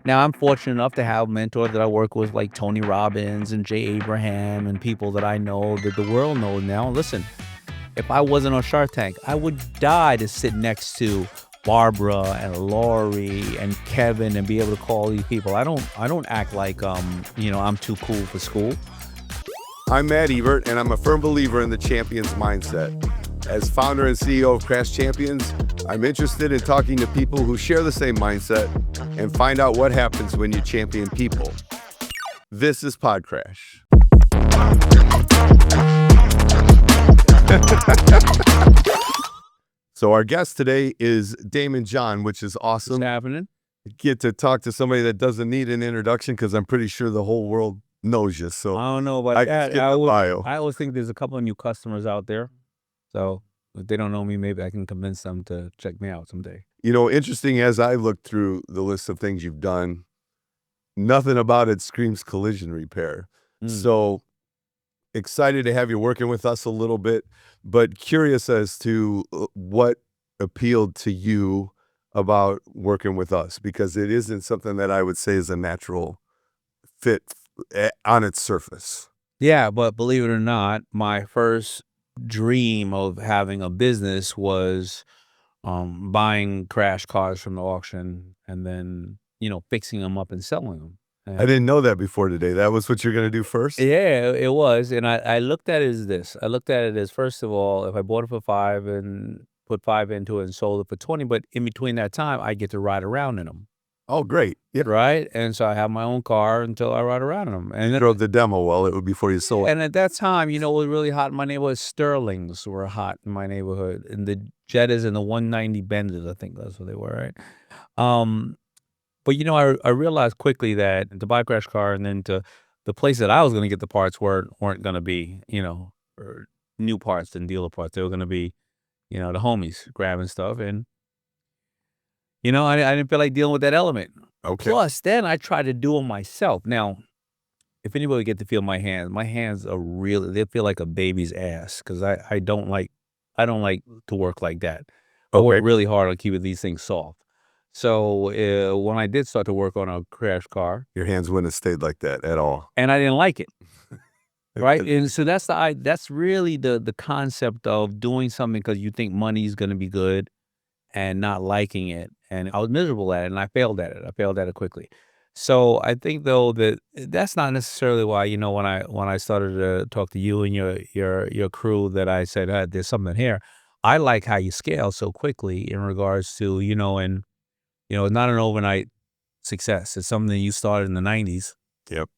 Now, I'm fortunate enough to have mentors that I work with, like Tony Robbins and Jay Abraham, and people that I know that the world knows now. Listen, if I wasn't on Shark Tank, I would die to sit next to Barbara and Lori and Kevin and be able to call these people. I don't act like I'm too cool for school. I'm Matt Ebert, and I'm a firm believer in the champion's mindset. As founder and CEO of Crash Champions, I'm interested in talking to people who share the same mindset and find out what happens when you champion people. This is PodCrash. So our guest today is Daymond John, which is awesome. What's happening? Get to talk to somebody that doesn't need an introduction because I'm pretty sure the whole world knows you. So I don't know about that. skip the bio. I always think there's a couple of new customers out there. So if they don't know me, maybe I can convince them to check me out someday. You know, interesting, as I looked through the list of things you've done, nothing about it screams collision repair. So excited to have you working with us a little bit, but curious as to what appealed to you about working with us, because it isn't something that I would say is a natural fit on its surface. Yeah, but believe it or not, my first dream of having a business was buying crash cars from the auction and then, fixing them up and selling them. I didn't know that before today. That was what you're going to do first? Yeah, it was. And I looked at it as this. I looked at it as, first of all, if I bought it for $5 and put $5 into it and sold it for $20, but in between that time, I get to ride around in them. Oh, great. Yeah. Right? And so I have my own car until I ride around in them. And You then, drove the demo well, it would before you sold it. and at that time, what was really hot in my neighborhood? Sterlings were hot in my neighborhood. And the Jettas and the 190 Benders, I think that's what they were, right? But I realized quickly that to buy a crash car and then to the place that I was going to get the parts weren't going to be, or new parts and dealer parts. They were going to be, the homies grabbing stuff. And, I didn't feel like dealing with that element. Okay. Plus, then I tried to do them myself. Now, if anybody get to feel my hands are really, they feel like a baby's ass, because I don't like to work like that. I work really hard on keeping these things soft. So when I did start to work on a crash car, Your hands wouldn't have stayed like that at all. and I didn't like it, right? And so that's really the concept of doing something because you think money's going to be good and not liking it. And I was miserable at it, and I failed at it. I failed at it quickly. So I think, though, that that's not necessarily why, when I started to talk to you and your crew, that I said, there's something here. I like how you scale so quickly in regards to, and it's not an overnight success. It's something that you started in the 90s. Yep.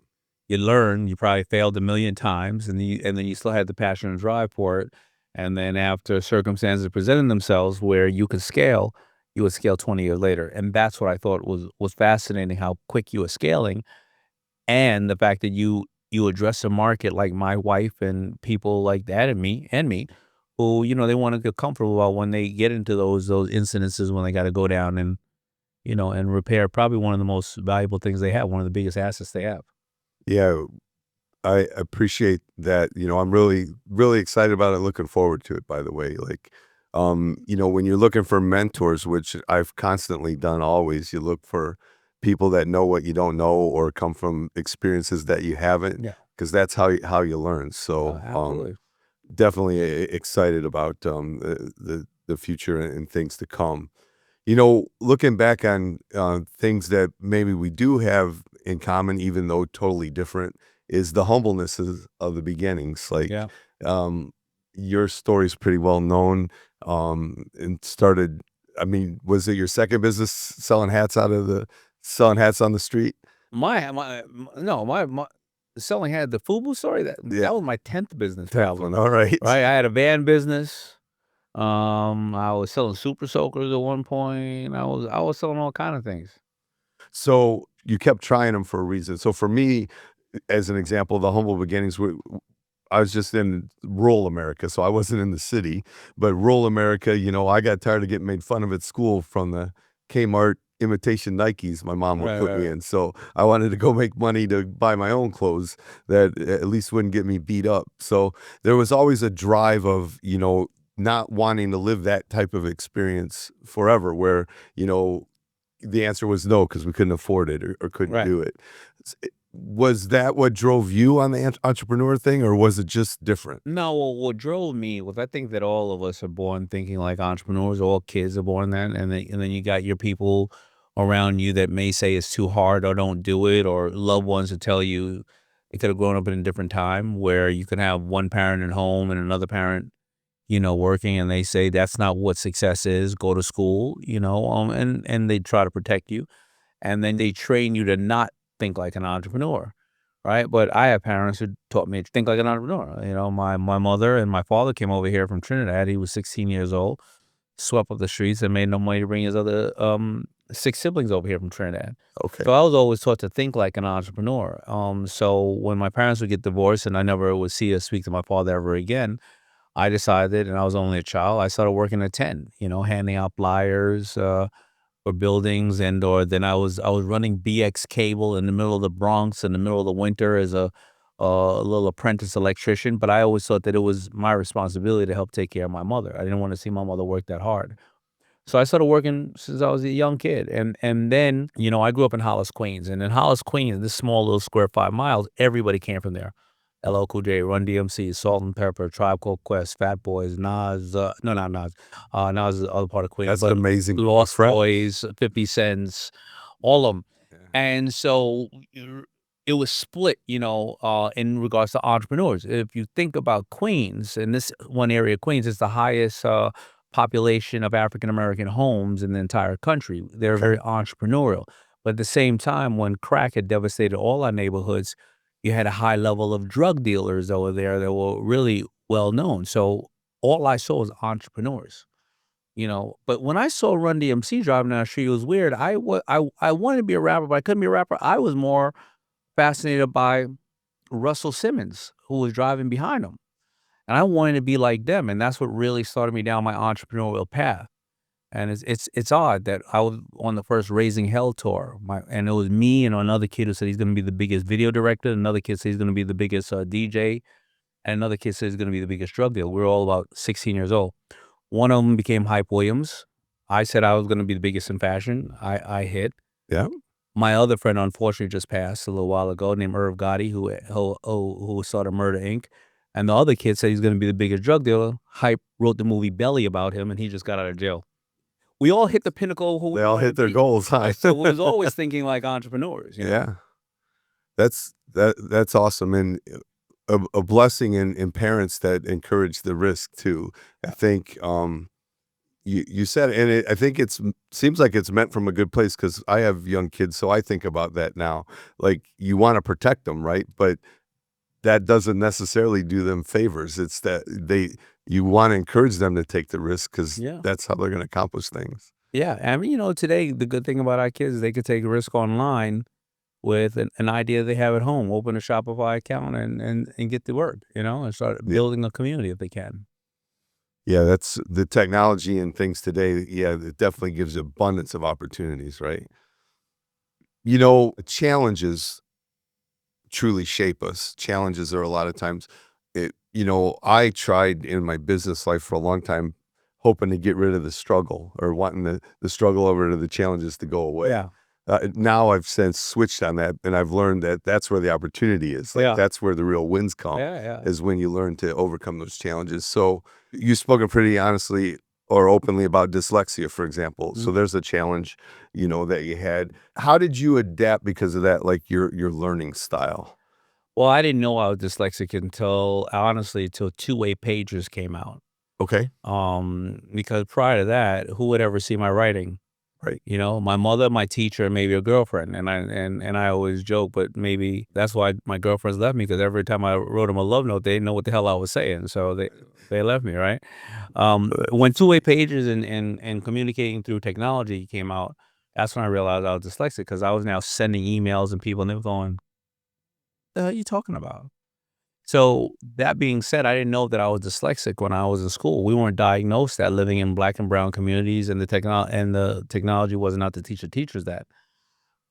You learn, you probably failed a million times, and then you still had the passion and drive for it. And then after circumstances presented themselves where you could scale, you would scale 20 years later. And that's what I thought was fascinating, how quick you were scaling, and the fact that you address a market like my wife and people like that and me who, they want to get comfortable about when they get into those incidences when they got to go down and and repair probably one of the most valuable things they have, one of the biggest assets they have. Yeah, I appreciate that. I'm really, really excited about it. Looking forward to it, by the way. Like, when you're looking for mentors, which I've constantly done always, you look for people that know what you don't know or come from experiences that you haven't, Yeah. because that's how you learn. So Absolutely. definitely excited about the future and things to come. Looking back on things that maybe we do have in common, even though totally different, is the humbleness of the beginnings. Like, Yeah. your story's pretty well known, and started, was it your second business selling hats on the street? My selling had the FUBU story. That was my 10th business. Traveling, all right. Right. I had a van business. I was selling super soakers at one point. I was selling all kind of things. So you kept trying them for a reason. So for me, as an example, the humble beginnings I was just in rural America, so I wasn't in the city, but rural America, I got tired of getting made fun of at school from the Kmart imitation Nikes my mom would put me in. So I wanted to go make money to buy my own clothes that at least wouldn't get me beat up. So there was always a drive of, not wanting to live that type of experience forever, where, the answer was no because we couldn't afford it or couldn't Right. do it. Was that what drove you on the entrepreneur thing, or was it just different? No, well, what drove me was I think that all of us are born thinking like entrepreneurs. All kids are born that, and then you got your people around you that may say it's too hard or don't do it, or loved ones that tell you they could have grown up in a different time where you can have one parent at home and another parent, working, and they say that's not what success is. Go to school, and they try to protect you, and then they train you to not think like an entrepreneur. Right, but I have parents who taught me to think like an entrepreneur. My mother and my father came over here from Trinidad. He was 16 years old, swept up the streets, and made no money to bring his other 6 siblings over here from Trinidad. Okay. So I was always taught to think like an entrepreneur. So when my parents would get divorced and I never would see or speak to my father ever again, I decided, and I was only a child, I started working at 10. Handing out flyers. Or buildings, or then I was running BX cable in the middle of the Bronx in the middle of the winter as a little apprentice electrician, but I always thought that it was my responsibility to help take care of my mother. I didn't wanna see my mother work that hard. So I started working since I was a young kid, and then, I grew up in Hollis, Queens, and in Hollis, Queens, this small little square 5 miles, everybody came from there. LL Cool J, Run DMC, Salt and Pepper, Tribe Called Quest, Fat Boys, Nas, no, not Nas, Nas is the other part of Queens, That's an but amazing Lost friend. Boys, 50 Cents, all of them. Yeah. And so it was split, in regards to entrepreneurs. If you think about Queens, and this one area of Queens is the highest population of African American homes in the entire country. They're very entrepreneurial. But at the same time, when crack had devastated all our neighborhoods, you had a high level of drug dealers over there that were really well known. So all I saw was entrepreneurs. But when I saw Run DMC driving down the street, it was weird. I wanted to be a rapper, but I couldn't be a rapper. I was more fascinated by Russell Simmons, who was driving behind him, and I wanted to be like them, and that's what really started me down my entrepreneurial path. And it's odd that I was on the first Raising Hell tour, and it was me and another kid who said he's gonna be the biggest video director, another kid said he's gonna be the biggest DJ, and another kid said he's gonna be the biggest drug dealer. We were all about 16 years old. One of them became Hype Williams. I said I was gonna be the biggest in fashion. I hit. Yeah. My other friend unfortunately just passed a little while ago, named Irv Gotti, who started Murder Inc. And the other kid said he's gonna be the biggest drug dealer. Hype wrote the movie Belly about him, and he just got out of jail. We all hit the pinnacle of who we They all wanted hit to their be. goals, huh? So we was always thinking like entrepreneurs. Yeah. That's awesome, and a blessing in parents that encourage the risk too. I think, you said it, and I think seems like it's meant from a good place because I have young kids, so I think about that now. Like, you wanna protect them, right? But that doesn't necessarily do them favors. It's that you wanna encourage them to take the risk because Yeah. that's how they're gonna accomplish things. Yeah, I mean, today the good thing about our kids is they could take a risk online with an idea they have at home, open a Shopify account and get to work, and start Yeah. building a community if they can. Yeah, that's the technology and things today. Yeah, it definitely gives abundance of opportunities, right? Challenges truly shape us. Challenges are a lot of times I tried in my business life for a long time hoping to get rid of the struggle or wanting the struggle over to the challenges to go away. Yeah. Now I've since switched on that, and I've learned that that's where the opportunity is. Like, Yeah. that's where the real wins come, Yeah, yeah. is when you learn to overcome those challenges. So you've spoken pretty honestly or openly about dyslexia, for example. So there's a challenge, that you had. How did you adapt because of that, like your learning style? Well, I didn't know I was dyslexic till two-way pagers came out. Okay. Because prior to that, who would ever see my writing? Right. My mother, my teacher, maybe a girlfriend, and I always joke, but maybe that's why my girlfriends left me because every time I wrote them a love note, they didn't know what the hell I was saying, so they left me, right? When two-way pages and communicating through technology came out, that's when I realized I was dyslexic because I was now sending emails and people, and they were going, "The hell are you talking about?" So that being said, I didn't know that I was dyslexic when I was in school. We weren't diagnosed that living in black and brown communities, and the technology wasn't out to teach the teachers that.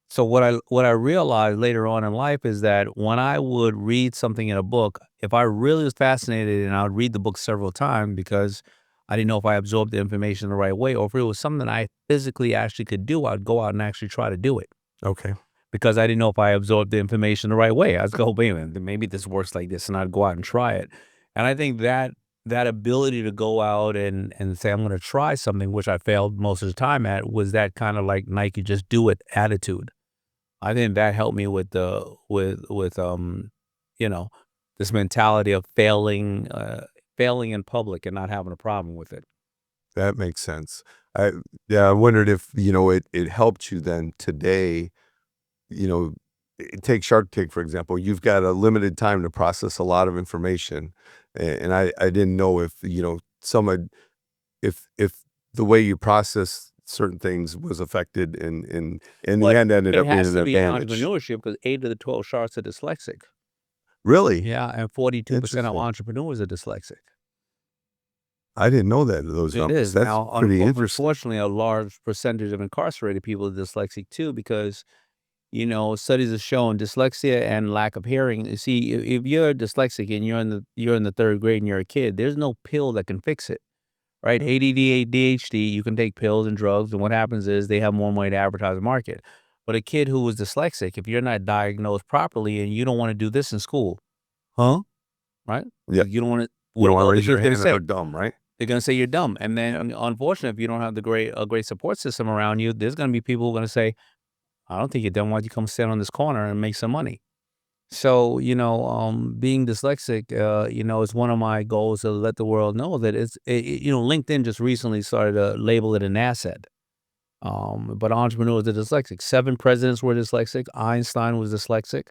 So what I realized later on in life is that when I would read something in a book, if I really was fascinated and I would read the book several times because I didn't know if I absorbed the information the right way, or if it was something I physically actually could do, I'd go out and actually try to do it. Okay. Because I didn't know if I absorbed the information the right way. I'd go, "Wait a minute, maybe this works like this," and I'd go out and try it. And I think that ability to go out and say, "I'm gonna try something," which I failed most of the time at, was that kinda like Nike "just do it" attitude. I think that helped me with you know, this mentality of failing in public and not having a problem with it. That makes sense. I Yeah, I wondered if, it helped you then today, you know, take Shark Tank, for example. You've got a limited time to process a lot of information. And I didn't know if, someone if the way you process certain things was affected and in the But end ended it up being has an to be in advantage. entrepreneurship because 8 of the 12 sharks are dyslexic. Really? Yeah, and 42% of Interesting. entrepreneurs are dyslexic. I didn't know that, those It numbers. is. That's Now, pretty interesting. unfortunately, a large percentage of incarcerated people are dyslexic too because, studies have shown dyslexia and lack of hearing. You see, if you're dyslexic and you're in the 3rd grade and you're a kid, there's no pill that can fix it, right? ADD, ADHD, you can take pills and drugs, and what happens is they have more money to advertise and market. But a kid who is dyslexic, if you're not diagnosed properly and you don't wanna do this in school, huh? Right? Yeah. You don't wanna You don't what wanna are the raise your kids gonna hand and say? look dumb, right? They're gonna say you're dumb, and then, unfortunately, if you don't have a great support system around you, there's gonna be people who are gonna say, "I don't think you're dumb. Why'd you come stand on this corner and make some money?" So, being dyslexic, is one of my goals to let the world know that LinkedIn just recently started to label it an asset. But entrepreneurs are dyslexic. 7 presidents were dyslexic. Einstein was dyslexic.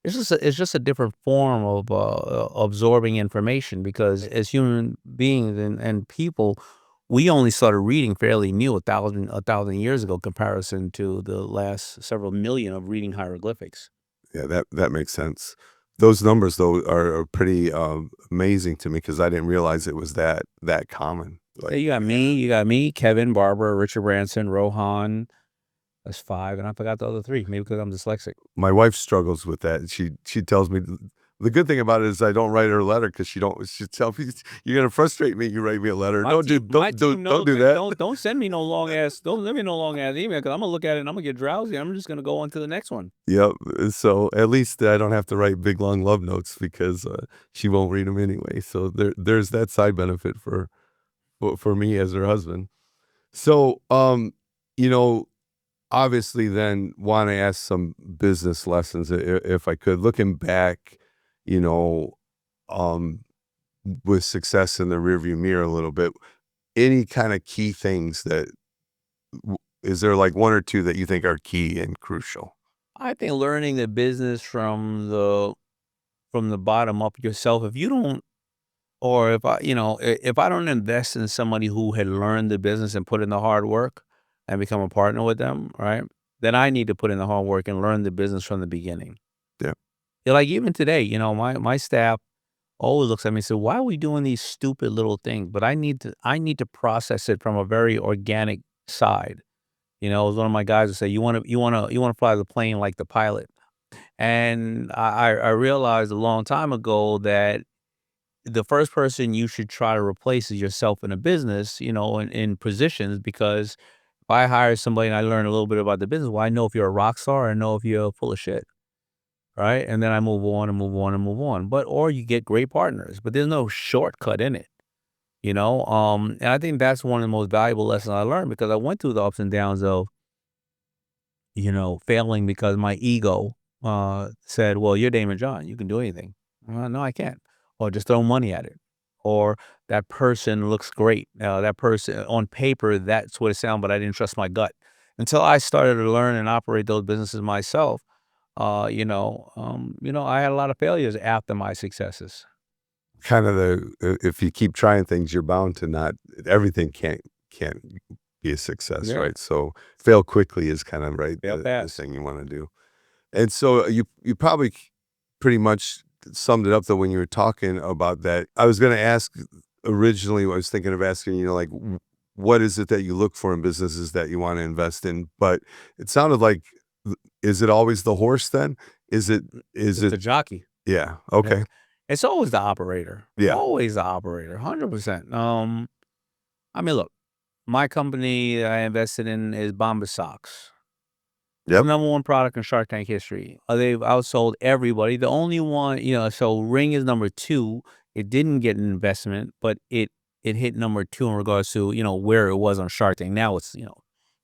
It's just a different form of absorbing information because as human beings and people, we only started reading fairly new a thousand years ago, comparison to the last several million of reading hieroglyphics. Yeah, that makes sense. Those numbers though are pretty amazing to me because I didn't realize it was that common. Yeah, Like, you got me, Kevin, Barbara, Richard Branson, Rohan. That's 5, and I forgot the other 3. Maybe because I'm dyslexic. my wife struggles with that. She tells me the good thing about it is I don't write her a letter because she tells me you're gonna frustrate me. You write me a letter. My Don't do team my don't do team don't knows do that that. don't send me no long ass don't send me no long ass email because 'cause Imma look at it and Imma get drowsy. I'm just gonna go on to the next one. Yep. So at least I don't have to write big long love notes because she won't read them anyway. So there's that side benefit for me as her husband. So you know, obviously then want to ask some business lessons if I could. Looking back, you know, um with success in the rearview mirror a little bit, any kind of key things that is there like one or two that you think are key and crucial? I think learning the business from the bottom up yourself, if you don't or if I don't invest in somebody who had learned the business and put in the hard work and become a partner with them, right? Then I need to put in the hard work and learn the business from the beginning. Yeah. Yeah, like even today, my staff always looks at me and says, "Why are we doing these stupid little things?" But I need to process it from a very organic side. As one of my guys would say, "You wanna fly the plane like the pilot." And I realized a long time ago that the first person you should try to replace is yourself in a business, in positions, because if I hire somebody and I learn a little bit about the business, well, I know if you're a rock star, I know if you're full of shit, right? And then I move on and move on and move on. Or you get great partners, but there's no shortcut in it. And I think that's one of the most valuable lessons I learned because I went through the ups and downs of, failing because my ego said, "Well, you're Daymond John. You can do anything." No, I can't. Or just throw money at it. Or that person looks great. That person on paper, that's what it sounded, but I didn't trust my gut until I started to learn and operate those businesses myself. I had a lot of failures after my successes. Kind of if you keep trying things, you're bound to not everything can't be a success, Yeah, right? So fail quickly is kind of right fail the fast. thing you want to do. And so you probably pretty much summed it up though when you were talking about that. I was going to ask originally, I was thinking of asking, like, what is it that you look for in businesses that you want to invest in? But it sounded like, is it always the horse then? Is it, is It's it, the jockey. yeah, Yeah. okay. It's always the operator. Yeah. Always the operator. 100%. I mean, look, my company I invested in is Bombas socks. It's the Yep. number one product in Shark Tank history. They've outsold everybody. The only one, so Ring is number 2. It didn't get an investment, but it hit number 2 in regards to, where it was on Shark Tank. Now it's,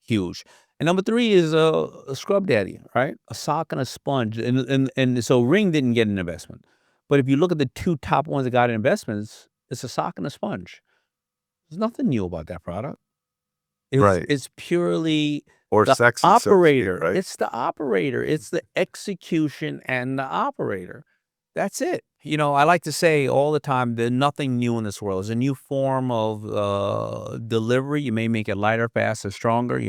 huge. And number 3 is a Scrub Daddy, right? A sock and a sponge. And so Ring didn't get an investment. But if you look at the 2 top ones that got investments, it's a sock and a sponge. There's nothing new about that product. Right. It's purely Or the sexy, so to speak, operator. right? It's the operator. It's the execution and the operator. That's it. I like to say all the time, there's nothing new in this world. It's a new form of delivery. You may make it lighter, faster, stronger.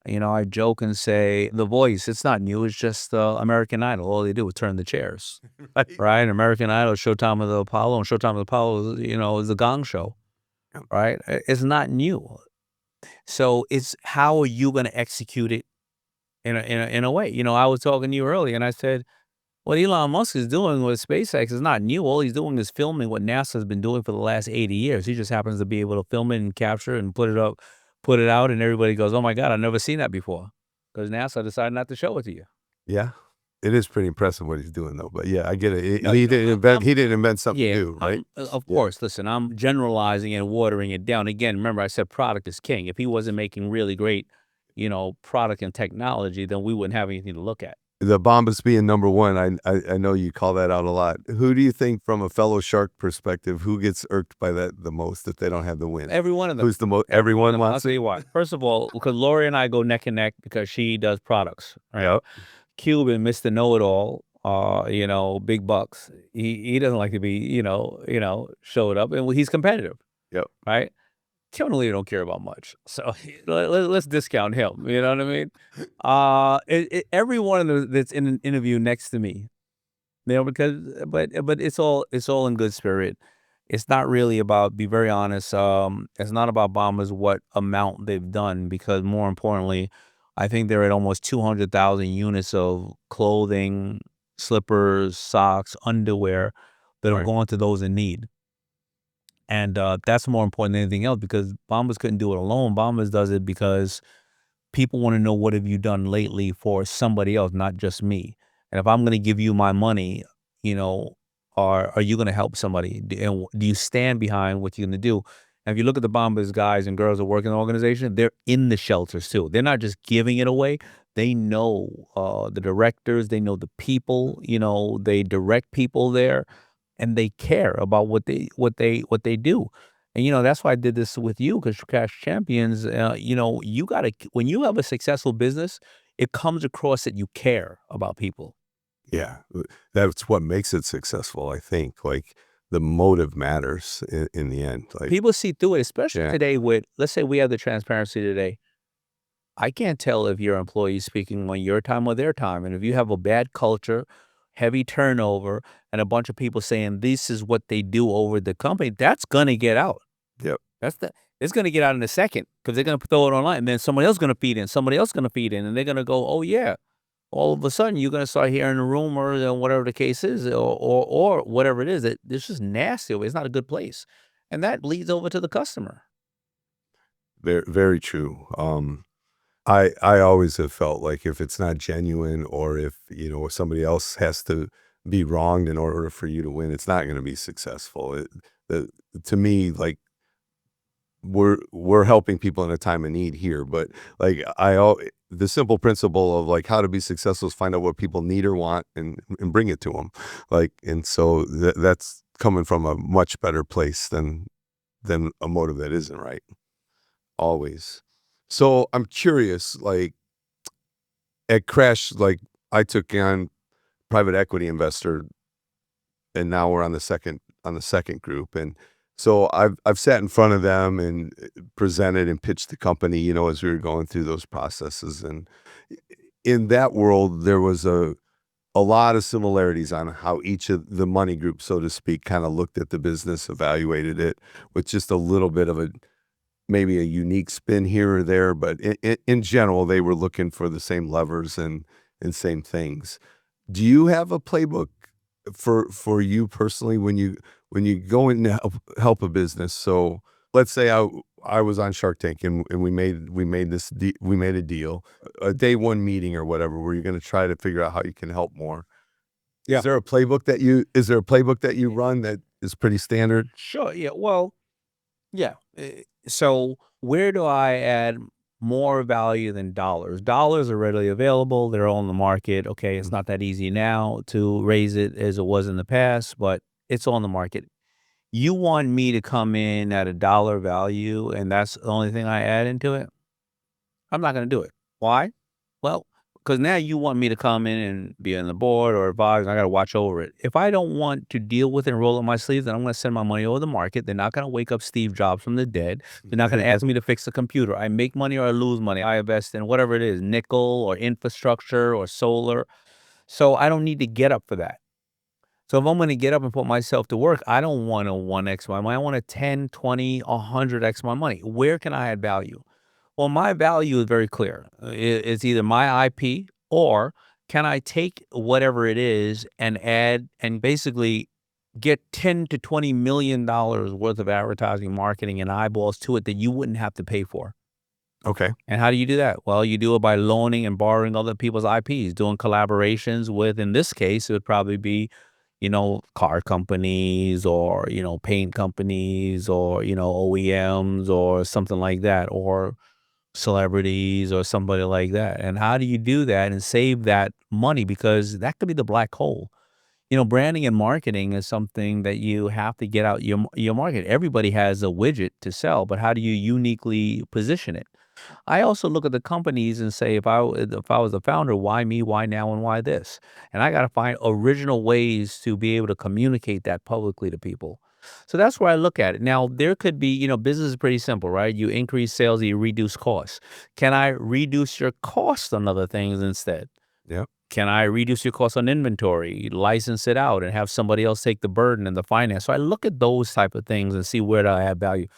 I joke and say The Voice. It's not new. It's just American Idol. All they do is turn the chairs, right? American Idol, Showtime of the Apollo, and Showtime of the Apollo, is the Gong Show, right? It's not new. So it's how are you going to execute it in a way? I was talking to you earlier, and I said, what Elon Musk is doing with SpaceX is not new. All he's doing is filming what NASA has been doing for the last 80 years. He just happens to be able to film it and capture it and put it out, and everybody goes, "Oh my God, I've never seen that before," because NASA decided not to show it to you. Yeah. It is pretty impressive what he's doing, though. But yeah, I get it. No, He didn't invent. I'm He didn't invent something yeah, new, right? of Yeah. course. Listen, I'm generalizing and watering it down. Again, remember I said product is king. If he wasn't making really great, product and technology, then we wouldn't have anything to look at. The Bombas being number one, I know you call that out a lot. Who do you think, from a fellow shark perspective, who gets irked by that the most if they don't have the win? Every one of them. Who's the most? Everyone I'll wants tell it. you why. First of all, because Lori and I go neck and neck because she does products, right? Yep. Cuban, Mr. Know-It-All, big bucks. He doesn't like to be, showed up, and he's competitive, Yep. right? Totally don't care about much. So let's discount him. You know what I mean? Every one of them that's in an interview next to me, because but it's all in good spirit. It's not really about, be very honest. It's not about Bombers what amount they've done, because more importantly, I think they're at almost 200,000 units of clothing, slippers, socks, underwear that are Right. going to those in need. And that's more important than anything else, because Bombas couldn't do it alone. Bombas does it because people want to know, what have you done lately for somebody else, not just me. And if I'm going to give you my money, you know, are you going to help somebody? And do you stand behind what you're going to do? And if you look at the Bombas guys and girls that work in the organization, they're in the shelters too. They're not just giving it away. They know the directors. They know the people. They direct people there, and they care about what they do. And that's why I did this with you, because Cash Champions, you gotta, when you have a successful business, it comes across that you care about people. Yeah. That's what makes it successful, I think. Like, the motive matters in the end. Like, People see through it, especially yeah. today with, let's say we have the transparency today. I can't tell if your employee is speaking on your time or their time. And if you have a bad culture, heavy turnover, and a bunch of people saying this is what they do over the company, that's gonna get out. Yep. It's gonna get out in a second, because they're gonna throw it online, and then somebody else gonna feed in, somebody else gonna feed in, and they're gonna go, "Oh yeah." All of a sudden, you're gonna start hearing rumors and whatever the case is, or whatever it is, that it's just nasty. It's not a good place, and that bleeds over to the customer. Very, very true. I always have felt like, if it's not genuine, or if, somebody else has to be wronged in order for you to win, it's not going to be successful. The, to me, like, we're helping people in a time of need here, but like, the simple principle of, like, how to be successful is find out what people need or want, and bring it to them. Like, and so that's coming from a much better place than a motive that isn't right. Always. So I'm curious, like, at Crash, like, I took on private equity investor, and now we're on the second group. And so I've sat in front of them and presented and pitched the company, as we were going through those processes. And in that world, there was a lot of similarities on how each of the money groups, so to speak, kind of looked at the business, evaluated it, with just a little bit of maybe a unique spin here or there, but in general, they were looking for the same levers and same things. Do you have a playbook for you personally when you go in to help a business? So let's say I was on Shark Tank and we made a deal, a day one meeting or whatever, where you're going to try to figure out how you can help more. Yeah. Is there a playbook that you run that is pretty standard? Sure. Yeah. Well, yeah. So where do I add more value than dollars? Dollars are readily available. They're on the market. Okay. It's Mm. not that easy now to raise it as it was in the past, but it's on the market. You want me to come in at a dollar value and that's the only thing I add into it? I'm not going to do it. Why? Well, because now you want me to come in and be on the board or advise, and I got to watch over it. If I don't want to deal with it and roll up my sleeves, then I'm going to send my money over the market. They're not going to wake up Steve Jobs from the dead. They're not going to ask me to fix the computer. I make money or I lose money. I invest in whatever it is, nickel or infrastructure or solar. So I don't need to get up for that. So if I'm going to get up and put myself to work, I don't want to 1x my money. I want to 10, 20, 100x my money. Where can I add value? Well, my value is very clear. It's either my IP or can I take whatever it is and add and basically get 10 to 20 million dollars worth of advertising, marketing, and eyeballs to it that you wouldn't have to pay for. Okay. And how do you do that? Well, you do it by loaning and borrowing other people's IPs, doing collaborations with, in this case, it would probably be, car companies or, paint companies or, OEMs or something like that, or celebrities or somebody like that. And how do you do that and save that money? Because that could be the black hole. Branding and marketing is something that you have to get out your market. Everybody has a widget to sell, but how do you uniquely position it? I also look at the companies and say, if I was a founder, why me, why now, and why this? And I got to find original ways to be able to communicate that publicly to people. So that's where I look at it. Now, there could be, business is pretty simple, right? You increase sales, you reduce costs. Can I reduce your cost on other things instead? Yeah. Can I reduce your costs on inventory, license it out, and have somebody else take the burden and the finance? So I look at those type of things and see where do I add value.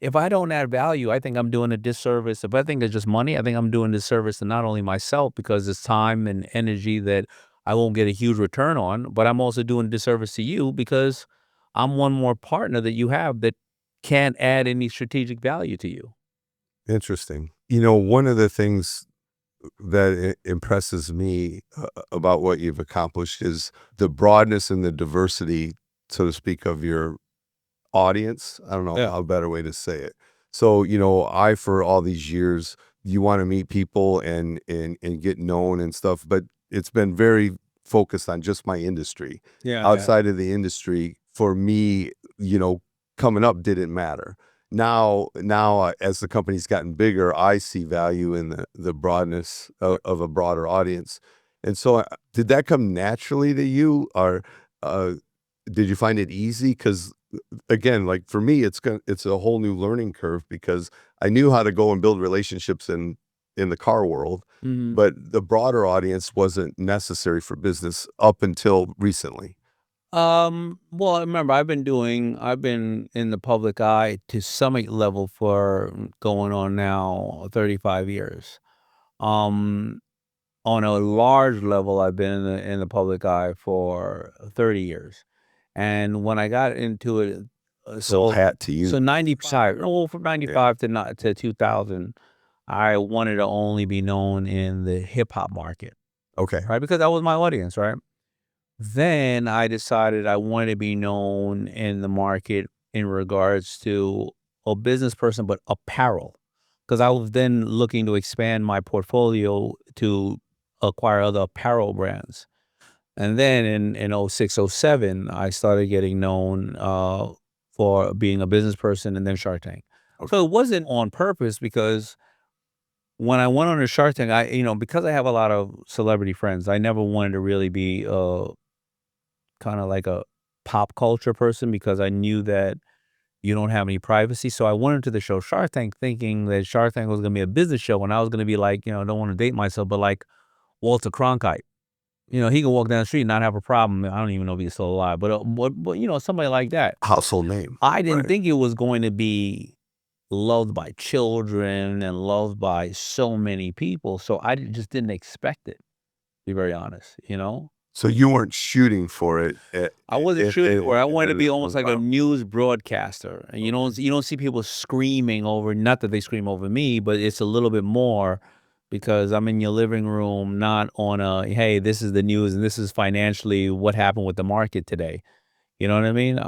If I don't add value, I think I'm doing a disservice. If I think it's just money, I think I'm doing a disservice to not only myself because it's time and energy that I won't get a huge return on, but I'm also doing a disservice to you because I'm one more partner that you have that can't add any strategic value to you. Interesting. One of the things that impresses me about what you've accomplished is the broadness and the diversity, so to speak, of your audience. I don't know Yeah. how better way to say it. So, I, for all these years, you want to meet people and get known and stuff, but it's been very focused on just my industry. Yeah. Outside of the industry, for me, coming up didn't matter. Now, as the company's gotten bigger, I see value in the broadness of a broader audience. And so, did that come naturally to you, or did you find it easy? Because again, like for me, it's a whole new learning curve because I knew how to go and build relationships in the car world, Mhm. but the broader audience wasn't necessary for business up until recently. Well, remember, I've been in the public eye to some level for going on now 35 years. Um, on a large level, I've been in the public eye for 30 years. And when I got into it, Full hat to you. 95, well, from Yeah. 95 to 2000, I wanted to only be known in the hip hop market, Okay. right? Because that was my audience, right? Then I decided I wanted to be known in the market in regards to a business person, but apparel. Because I was then looking to expand my portfolio to acquire other apparel brands. And then in '06, '07, I started getting known for being a business person and then Shark Tank. Okay. So it wasn't on purpose because when I went on a Shark Tank, because I have a lot of celebrity friends, I never wanted to really be kinda like a pop culture person because I knew that you don't have any privacy, so I went into the show Shark Tank thinking that Shark Tank was gonna be a business show, and I was gonna be like, I don't wanna date myself, but like Walter Cronkite. He can walk down the street and not have a problem. I don't even know if he's still alive, but somebody like that. Household name. I didn't Right. think it was going to be loved by children and loved by so many people, so I just didn't expect it, to be very honest, you know? So you weren't shooting for it. I wasn't shooting for it. I wanted to be almost like a Wow. news broadcaster. And you don't see people screaming over, not that they scream over me, but it's a little bit more because I'm in your living room, not on a, hey, this is the news and this is financially what happened with the market today. You know what I mean?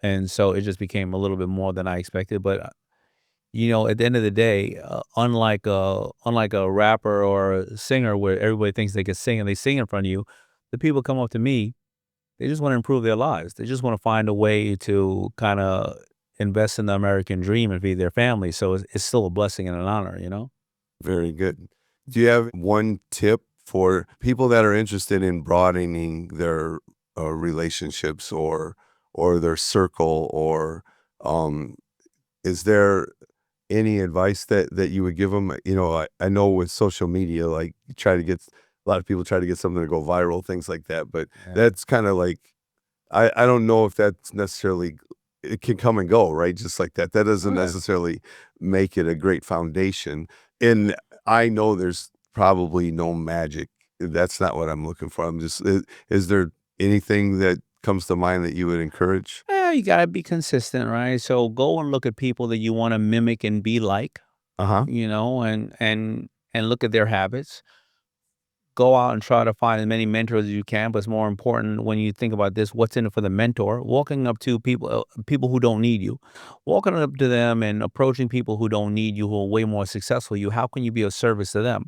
And so it just became a little bit more than I expected. But at the end of the day, unlike a rapper or a singer where everybody thinks they can sing and they sing in front of you, the people come up to me, they just wanna improve their lives. They just wanna find a way to kinda invest in the American dream and feed their family, so it's still a blessing and an honor, you know? Very good. Do you have one tip for people that are interested in broadening their relationships or their circle, or um, is there any advice that you would give them? I know with social media, like you try to get a lot of people try to get something to go viral, things like that, but Yeah. that's kind of like I don't know if that's necessarily it can come and go, right? Just like that. That doesn't Okay. necessarily make it a great foundation. And I know there's probably no magic. That's not what I'm looking for. I'm just is there anything that comes to mind that you would encourage? Yeah, you gotta be consistent, right? So go and look at people that you wanna mimic and be like, Uh-huh. and look at their habits. Go out and try to find as many mentors as you can, but it's more important when you think about this, what's in it for the mentor? Walking up to people who don't need you. Walking up to them and approaching people who don't need you, who are way more successful than you, how can you be of service to them?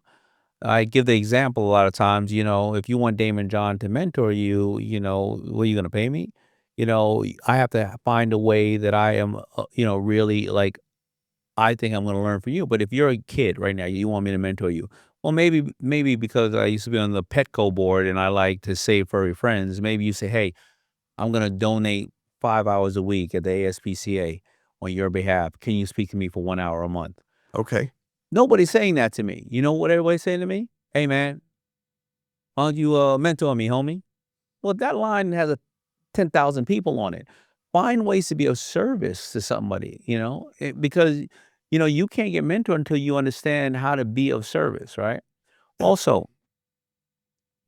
I give the example a lot of times, if you want Daymond John to mentor you, what are you gonna pay me? I have to find a way that I am, really like I think I'm gonna learn from you. But if you're a kid right now, you want me to mentor you. Well, maybe because I used to be on the Petco board and I like to save furry friends, maybe you say, "Hey, I'm gonna donate 5 hours a week at the ASPCA on your behalf. Can you speak to me for 1 hour a month?" Okay. Nobody's saying that to me. You know what everybody's saying to me? "Hey, man, why don't you, mentor me, homie?" Well, that line has 10,000 people on it. Find ways to be of service to somebody, because, you can't get mentored until you understand how to be of service, right? Also,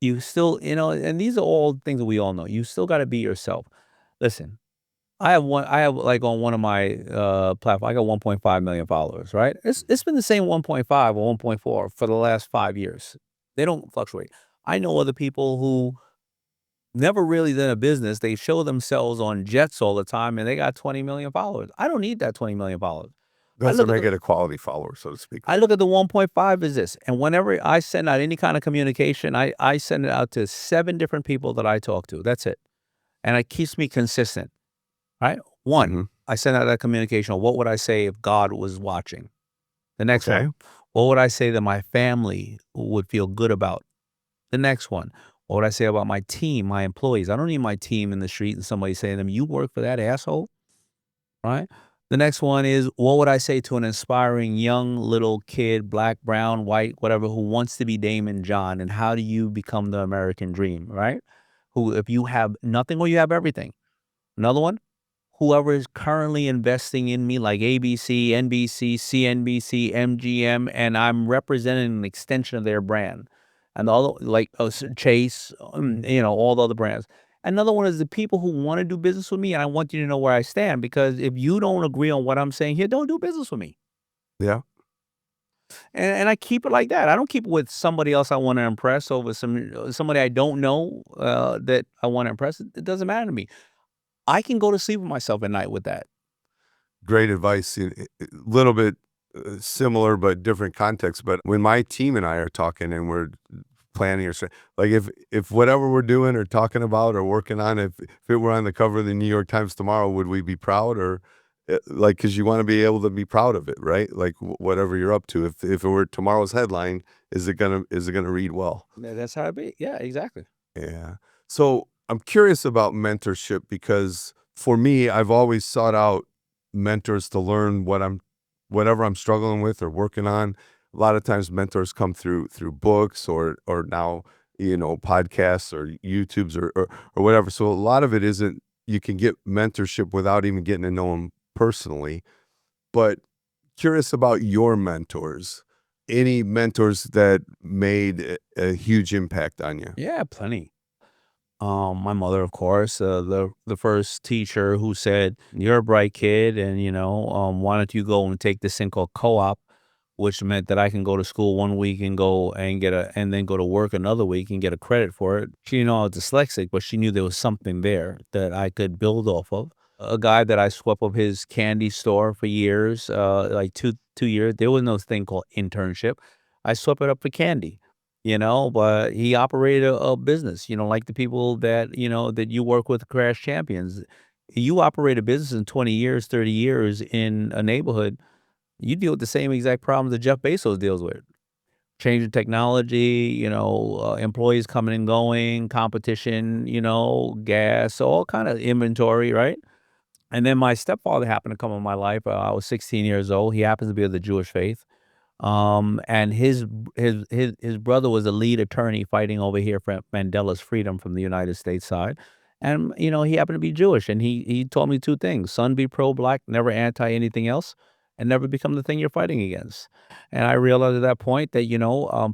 you still, and these are all things that we all know. You still got to be yourself. Listen, I have like on one of my platforms, I got 1.5 million followers, right? It's been the same 1.5 or 1.4 for the last 5 years. They don't fluctuate. I know other people who never really done a business. They show themselves on jets all the time and they got 20 million followers. I don't need that 20 million followers. I Doesn't look at make the it a quality follower, so to speak. I look at the 1.5 as this. And whenever I send out any kind of communication, I send it out to 7 different people that I talk to. That's it. And it keeps me consistent, right? One, Hmm. I send out that communication. What would I say if God was watching? The next Okay. one, what would I say that my family would feel good about? The next one, what would I say about my team, my employees? I don't need my team in the street and somebody saying to them, "You work for that asshole," right? The next one is, what would I say to an inspiring young little kid, black, brown, white, whatever, who wants to be Daymond John? And how do you become the American dream, right? Who, if you have nothing or you have everything. Another one, whoever is currently investing in me, like ABC, NBC, CNBC, MGM, and I'm representing an extension of their brand. And all like Chase, all the other brands. Another one is the people who want to do business with me, and I want you to know where I stand because if you don't agree on what I'm saying here, don't do business with me. Yeah. And I keep it like that. I don't keep it with somebody else I want to impress over somebody I don't know that I want to impress. It doesn't matter to me. I can go to sleep with myself at night with that. Great advice. A little bit similar but different context. But when my team and I are talking and we're planning like if whatever we're doing or talking about or working on, if it were on the cover of the New York Times tomorrow, would we be proud or like because you want to be able to be proud of it, right? Like whatever you're up to. If it were tomorrow's headline, is it gonna read well? That's how it be. Yeah, exactly. Yeah. So I'm curious about mentorship because for me, I've always sought out mentors to learn whatever I'm struggling with or working on. A lot of times mentors come through books or now, podcasts or YouTubes or whatever. So a lot of it isn't you can get mentorship without even getting to know them personally. But curious about your mentors. Any mentors that made a huge impact on you? Yeah, plenty. My mother, of course, the first teacher who said, "You're a bright kid, and why don't you go and take this thing called co-op," which meant that I can go to school one week and go and and then go to work another week and get a credit for it. She didn't know I was dyslexic, but she knew there was something there that I could build off of. A guy that I swept up his candy store for years, like two years. There was no thing called internship. I swept it up for candy, but he operated a business, like the people that, that you work with, Crash Champions. You operate a business in 20 years, 30 years in a neighborhood, you deal with the same exact problems that Jeff Bezos deals with. Changing technology, employees coming and going, competition, gas, all kind of inventory, right? And then my stepfather happened to come in my life. I was 16 years old. He happens to be of the Jewish faith. And his brother was a lead attorney fighting over here for Mandela's freedom from the United States side. And, he happened to be Jewish, and he told me 2 things: "Son, be pro-black, never anti anything else, and never become the thing you're fighting against." And I realized at that point that,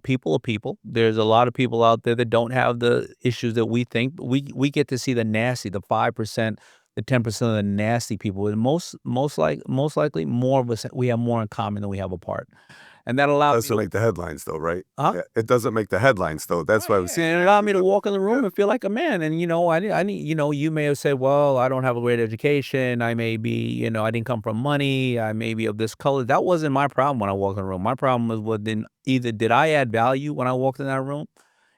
people are people. There's a lot of people out there that don't have the issues that we think. We get to see the nasty, the 5%, the 10% of the nasty people. And most likely, more of us, we have more in common than we have apart. And that allowed me Doesn't to make the headlines though, right? Huh? Yeah, it doesn't make the headlines though. That's why I was Yeah, and it allowed me to walk in the room and feel like a man. And, I need, you may have said, well, I don't have a great education. I may be, I didn't come from money. I may be of this color. That wasn't my problem when I walked in the room. My problem was either did I add value when I walked in that room?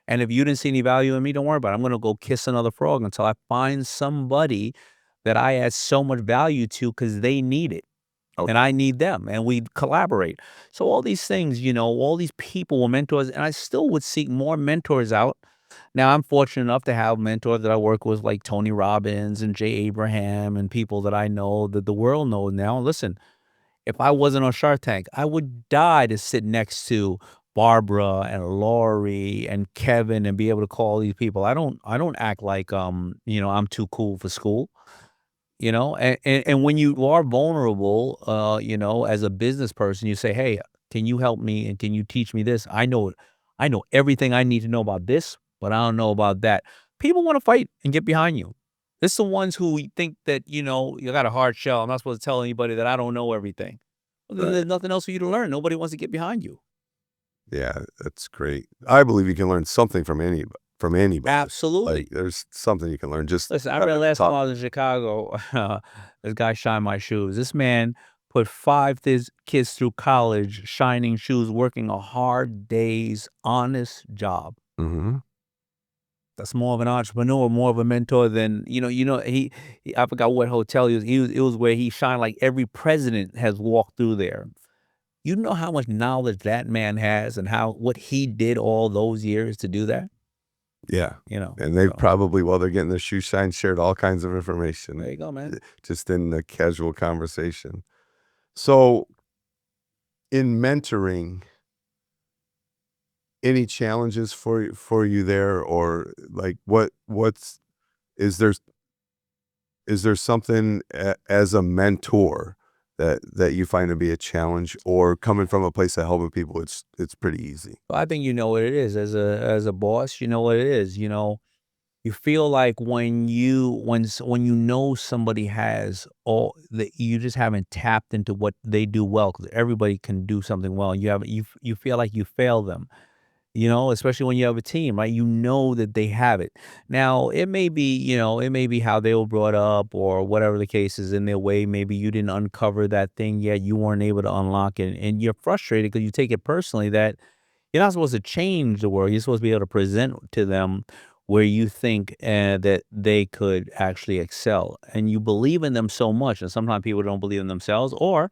And if you didn't see any value in me, don't worry about it. I'm going to go kiss another frog until I find somebody that I add so much value to because they need it and I need them, and we collaborate. So all these things, all these people were mentors, and I still would seek more mentors out. Now I'm fortunate enough to have mentors that I work with, like Tony Robbins and Jay Abraham, and people that I know that the world knows now. Listen, if I wasn't on Shark Tank, I would die to sit next to Barbara and Lori and Kevin and be able to call these people. I don't act like I'm too cool for school. And when you are vulnerable, as a business person, you say, "Hey, can you help me and can you teach me this? I know everything I need to know about this, but I don't know about that." People wanna fight and get behind you. It's the ones who think that, you got a hard shell. I'm not supposed to tell anybody that I don't know everything. Well, then Right. there's nothing else for you to learn. Nobody wants to get behind you. Yeah, that's great. I believe you can learn something from anybody. Absolutely. Like there's something you can learn. Just Listen, I remember last time talk. I was in Chicago, this guy shined my shoes. This man put 5 kids through college, shining shoes, working a hard day's honest job. Mhm. That's more of an entrepreneur, more of a mentor than I forgot what hotel it was where he shined like every president has walked through there. You know how much knowledge that man has and what he did all those years to do that? Yeah. And they So probably, while they're getting their shoe shine, shared all kinds of there information you go, man. just in the casual conversation. So in mentoring, any challenges for you there, or like what's is there is there something as a mentor that you find to be a challenge, or coming from a place of helping people, it's pretty easy? I think you know what it is as a boss, you know what it is, you feel like when you know somebody has all that you just haven't tapped into what they do well because everybody can do something well. You feel like you fail them, especially when you have a team, right? You know that they have it. Now, it may be how they were brought up or whatever the case is in their way. Maybe you didn't uncover that thing yet. You weren't able to unlock it. And you're frustrated because you take it personally that you're not supposed to change the world. You're supposed to be able to present to them where you think that they could actually excel. And you believe in them so much. And sometimes people don't believe in themselves, or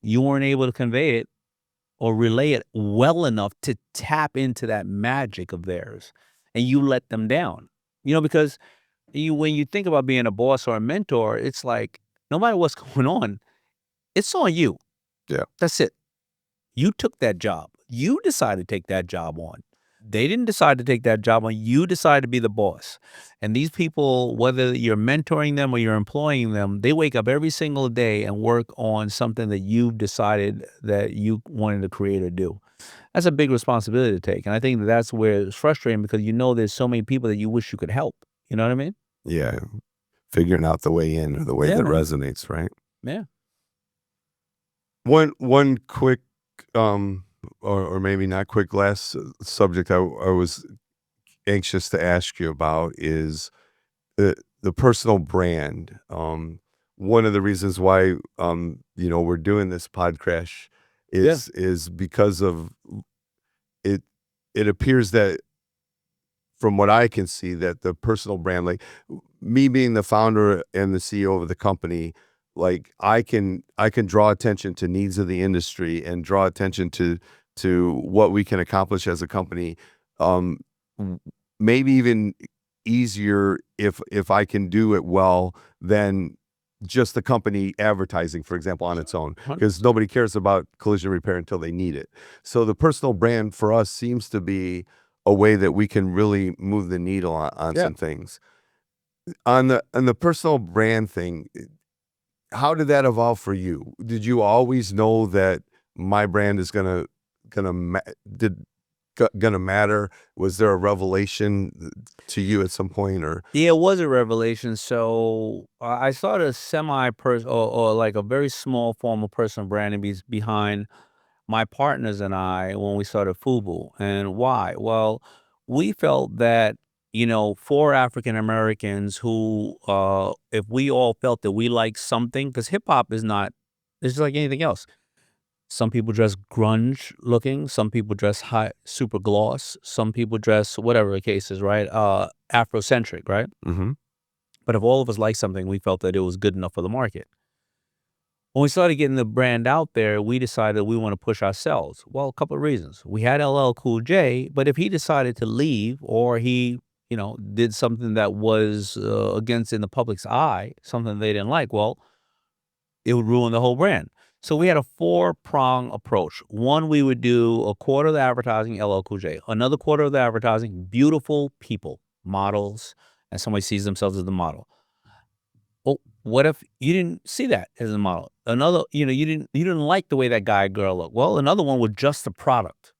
you weren't able to convey it or relay it well enough to tap into that magic of theirs, and you let them down. Because when you think about being a boss or a mentor, it's like no matter what's going on, it's on you. Yeah. That's it. You took that job. You decided to take that job on. They didn't decide to take that job on. You decided to be the boss. And these people, whether you're mentoring them or you're employing them, they wake up every single day and work on something that you've decided that you wanted to create or do. That's a big responsibility to take. And I think that's where it's frustrating because there's so many people that you wish you could help. You know what I mean? Yeah. Figuring out the way in or the way Yeah, that man. resonates, right? Yeah. One quick, or maybe not quick, last subject I was anxious to ask you about is the personal brand. One of the reasons why we're doing this PodCrash Yeah. is because of it. It appears that, from what I can see, that the personal brand, like me being the founder and the CEO of the company, like I can draw attention to needs of the industry and draw attention to what we can accomplish as a company. Um, w- Maybe even easier if I can do it well than just the company advertising, for example, on its own, because 100%. nobody cares about collision repair until they need it. So the personal brand for us seems to be a way that we can really move the needle on Yeah. some things. On the personal brand thing, how did that evolve for you? Did you always know that my brand is gonna ma- did gonna matter? Was there a revelation to you at some point, or Yeah, it was a revelation. So I started a semi-person or like a very small form of personal branding behind my partners and I when we started FUBU. And why? Well, we felt that, for African Americans who, if we all felt that we like something, because hip hop is not, it's just like anything else. Some people dress grunge looking, some people dress high, super gloss, some people dress whatever the case is, right? Afrocentric, right? Mhm. But if all of us like something, we felt that it was good enough for the market. When we started getting the brand out there, we decided we want to push ourselves. Well, a couple of reasons. We had LL Cool J, but if he decided to leave or he, did something that was against in the public's eye, something they didn't like, well, it would ruin the whole brand. So we had a four-prong approach. One, we would do a quarter of the advertising, LL Cool J. Another quarter of the advertising, beautiful people, models, and somebody sees themselves as the model. Well, what if you didn't see that as a model? Another, you didn't like the way that guy or girl looked. Well, another one was just the product.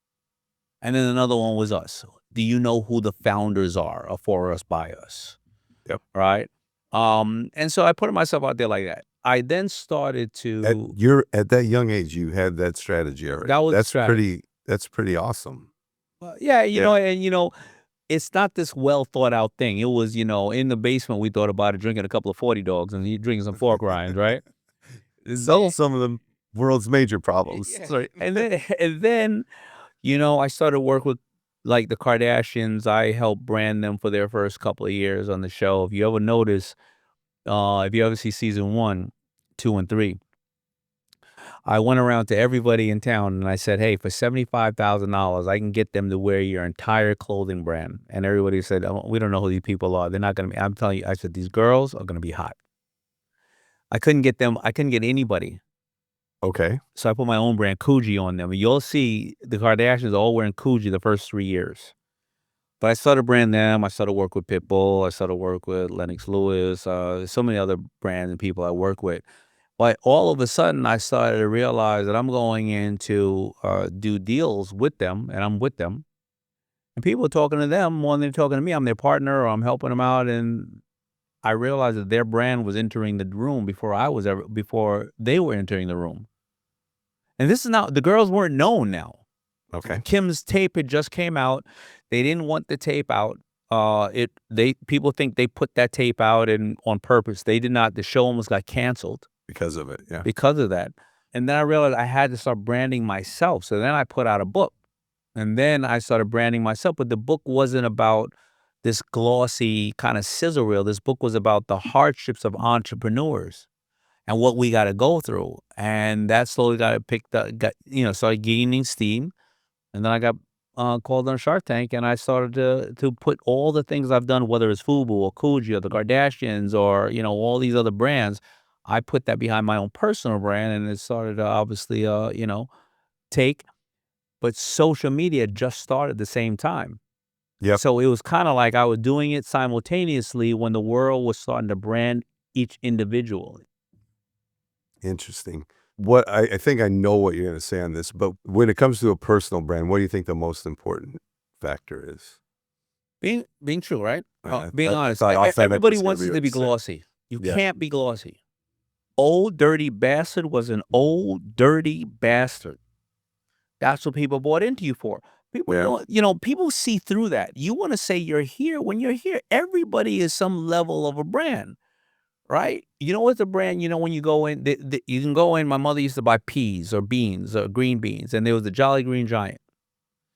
And then another one was us. Do you know who the founders are of For Us By Us? Yep. Right? And so I put myself out there like that. I then started to At that young age, you had that strategy that already. was the strategy. That's pretty awesome. Well, yeah, Yeah. it's not this well thought out thing. It was, in the basement we thought about it, drinking a couple of 40 dogs and drinking some fork rinds, right? Solve Then, some of the world's major problems. yeah, sorry. And then I started work with like the Kardashians. I helped brand them for their first couple of years on the show. If you ever notice, if you ever see season 1, 2, and 3, I went around to everybody in town and I said, "Hey, for $75,000, I can get them to wear your entire clothing brand." And everybody said, "Oh, we don't know who these people are. They're not gonna be." I'm telling you, I said, "These girls are gonna be hot." I couldn't get them. I couldn't get anybody. Okay. So I put my own brand, Coogee, on them. You'll see the Kardashians all wearing Coogee the first 3 years. But I started brand them. I started work with Pitbull. I started work with Lennox Lewis. So many other brands and people I work with. But all of a sudden, I started to realize that I'm going in to do deals with them, and I'm with them. And people are talking to them more than they're talking to me. I'm their partner, or I'm helping them out. And I realized that their brand was entering the room before they were entering the room. And this is now the girls weren't known now. Okay. Kim's tape had just came out. They didn't want the tape out. People think they put that tape out and on purpose. They did not. The show almost got canceled Because of it. Yeah. because of that. And then I realized I had to start branding myself. So then I put out a book. And then I started branding myself. But the book wasn't about this glossy kind of sizzle reel. This book was about the hardships of entrepreneurs and what we got to go through. And that slowly started gaining steam. And then I got called on Shark Tank, and I started to put all the things I've done, whether it's FUBU or Coogee or the Kardashians or all these other brands. I put that behind my own personal brand, and it started to obviously take. But social media just started at the same time, Yep. so it was kind of like I was doing it simultaneously when the world was starting to brand each individually. Interesting. What I think I know what you're going to say on this, but when it comes to a personal brand, what do you think the most important factor is? Being true, right? I Being honest. thought authentic Everybody was gonna wants be it what to be you said. glossy. You Yeah. can't be glossy. Old dirty bastard was an old dirty bastard. That's what people bought into you for. People Yeah. don't, people see through that. You want to say you're here when you're here. Everybody is some level of a brand, right? You know what's a brand? When you go in, you can go in. My mother used to buy peas or beans or green beans, and there was the Jolly Green Giant.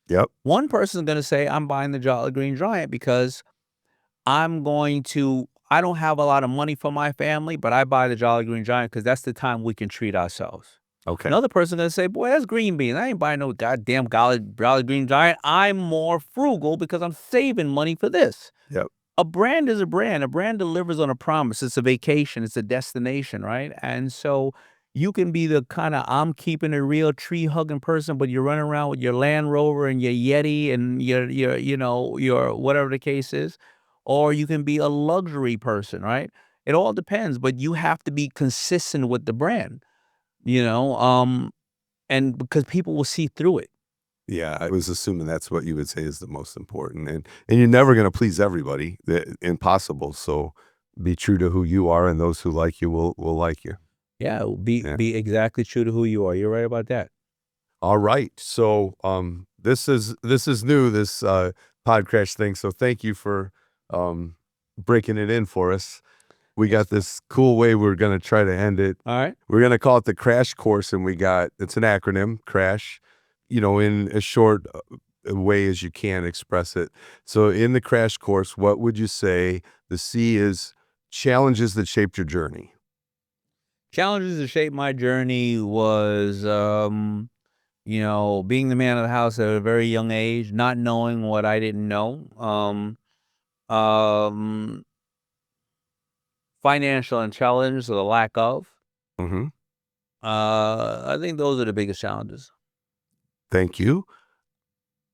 Yep. One person's going to say, I'm buying the Jolly Green Giant because I don't have a lot of money for my family, but I buy the Jolly Green Giant because that's the time we can treat ourselves. Okay. Another person gonna say, boy, that's green beans. I ain't buying no goddamn Jolly Green Giant. I'm more frugal because I'm saving money for this. Yep. A brand is a brand. A brand delivers on a promise. It's a vacation. It's a destination, right? And so you can be the kind of I'm keeping a real tree hugging person, but you're running around with your Land Rover and your Yeti and your whatever the case is, or you can be a luxury person, right? It all depends, but you have to be consistent with the brand, and because people will see through it. Yeah, I was assuming that's what you would say is the most important, and you're never going to please everybody. Impossible. So be true to who you are, and those who like you will like you. Yeah, Yeah. be exactly true to who you are. You're right about that. All right. So this is new, this PodCrash thing. So thank you for breaking it in for us. We got this cool way we're going to try to end it. All right. We're going to call it the Crash Course, and it's an acronym, Crash, in as short way as you can express it. So in the Crash Course, what would you say the C is? Challenges that shaped your journey. Challenges that shaped my journey was, being the man of the house at a very young age, not knowing what I didn't know. Financial intelligence or the lack of. Mm-hmm. I think those are the biggest challenges. Thank you.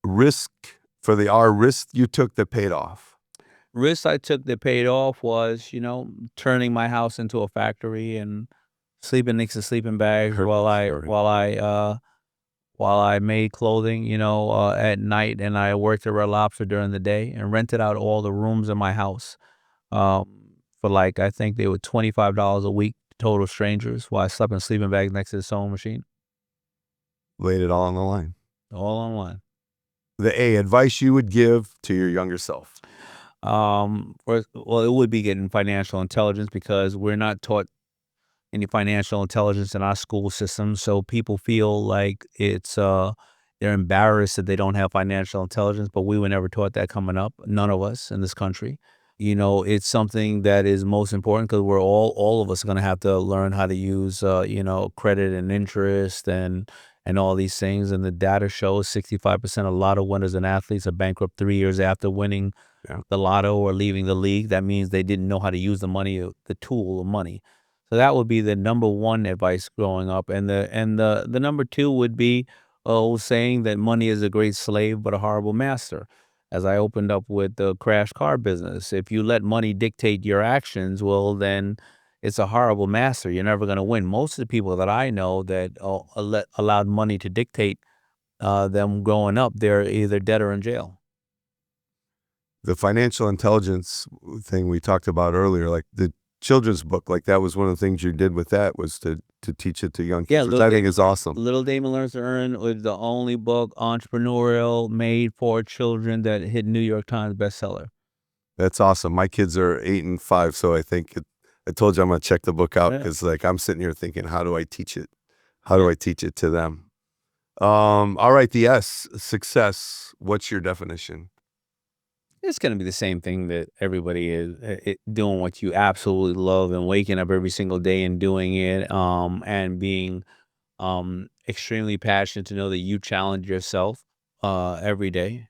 Risk, for the R, risk you took that paid off. Risks I took that paid off was, turning my house into a factory and sleeping next to sleeping bags while I made clothing, at night, and I worked at Red Lobster during the day and rented out all the rooms in my house for I think they were $25 a week to total strangers while I slept in sleeping bags next to the sewing machine. Laid it all on the line. All online. The A, advice you would give to your younger self. It would be getting financial intelligence because we're not taught any financial intelligence in our school system. So people feel like they're embarrassed that they don't have financial intelligence, but we were never taught that coming up. None of us in this country. It's something that is most important because we're all of us are going to have to learn how to use, credit and interest and all these things. And the data shows 65% of lotto winners and athletes are bankrupt 3 years after winning the lotto or leaving the league. That means they didn't know how to use the money, the tool of money. So that would be the number one advice growing up. And the number two would be saying that money is a great slave but a horrible master. As I opened up with the crash car business, if you let money dictate your actions, well, then it's a horrible master. You're never going to win. Most of the people that I know that allowed money to dictate them growing up, they're either dead or in jail. The financial intelligence thing we talked about earlier, like the children's book, like that was one of the things you did with that was to teach it to young kids, which I think is awesome. Little Daymond Learns to Earn was the only book, entrepreneurial, made for children that hit New York Times bestseller. That's awesome. My kids are 8 and 5, so I think I told you I'm going to check the book out because I'm sitting here thinking, how do I teach it? How do I teach it to them? All right, the S, success. What's your definition? It's going to be the same thing that everybody is doing what you absolutely love and waking up every single day and doing it, and being extremely passionate to know that you challenge yourself every day.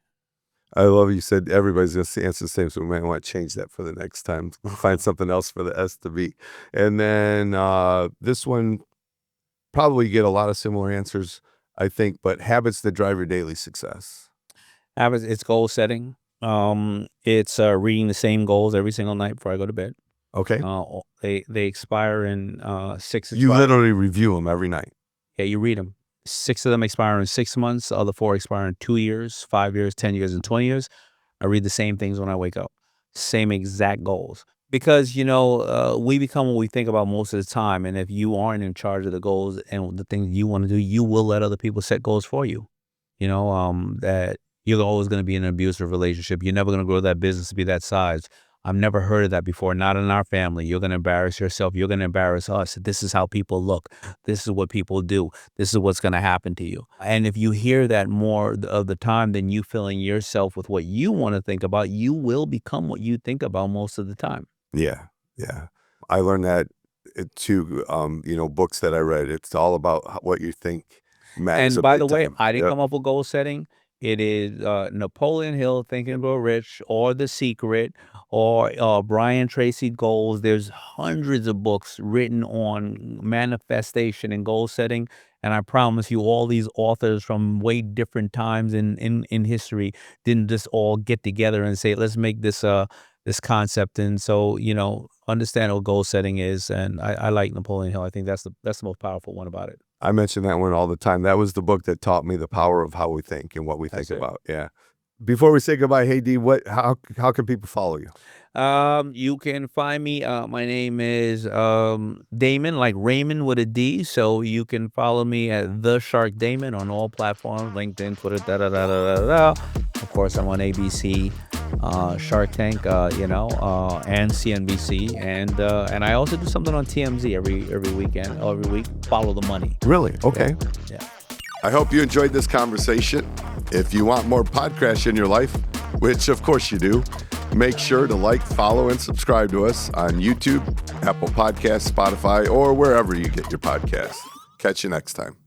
I love you said everybody's going to answer the same, so we might want to change that for the next time. Find something else for the S to be. And then this one, probably get a lot of similar answers, I think, but habits that drive your daily success. Habits, it's goal setting. It's reading the same goals every single night before I go to bed. Okay. They expire in 6. You literally review them every night. Yeah, you read them. 6 of them expire in 6 months. The other 4 expire in 2 years, 5 years, 10 years, and 20 years. I read the same things when I wake up, same exact goals. Because, we become what we think about most of the time. And if you aren't in charge of the goals and the things you want to do, you will let other people set goals for you. That you're always going to be in an abusive relationship. You're never going to grow that business to be that size. I've never heard of that before, not in our family. You're going to embarrass yourself. You're going to embarrass us. This is how people look. This is what people do. This is what's going to happen to you. And if you hear that more of the time than you filling yourself with what you want to think about, you will become what you think about most of the time. Yeah, yeah. I learned that too, books that I read. It's all about what you think matters. And by the way, I didn't come up with goal setting. It is Napoleon Hill, Think and Grow Rich, or The Secret, or Brian Tracy Goals. There's hundreds of books written on manifestation and goal setting. And I promise you, all these authors from way different times in history didn't just all get together and say, let's make this concept. And so, understand what goal setting is. And I like Napoleon Hill. I think that's the most powerful one about it. I mention that one all the time. That was the book that taught me the power of how we think and what we think about. Yeah. Before we say goodbye, hey D, how can people follow you? You can find me. My name is Daymond, like Raymond with a D. So you can follow me at The Shark Daymond on all platforms: LinkedIn, Twitter, Of course, I'm on ABC, Shark Tank, and CNBC, and I also do something on TMZ every weekend, every week. Follow the money. Really? Okay. Yeah. I hope you enjoyed this conversation. If you want more PodCrash in your life, which of course you do, make sure to like, follow, and subscribe to us on YouTube, Apple Podcasts, Spotify, or wherever you get your podcasts. Catch you next time.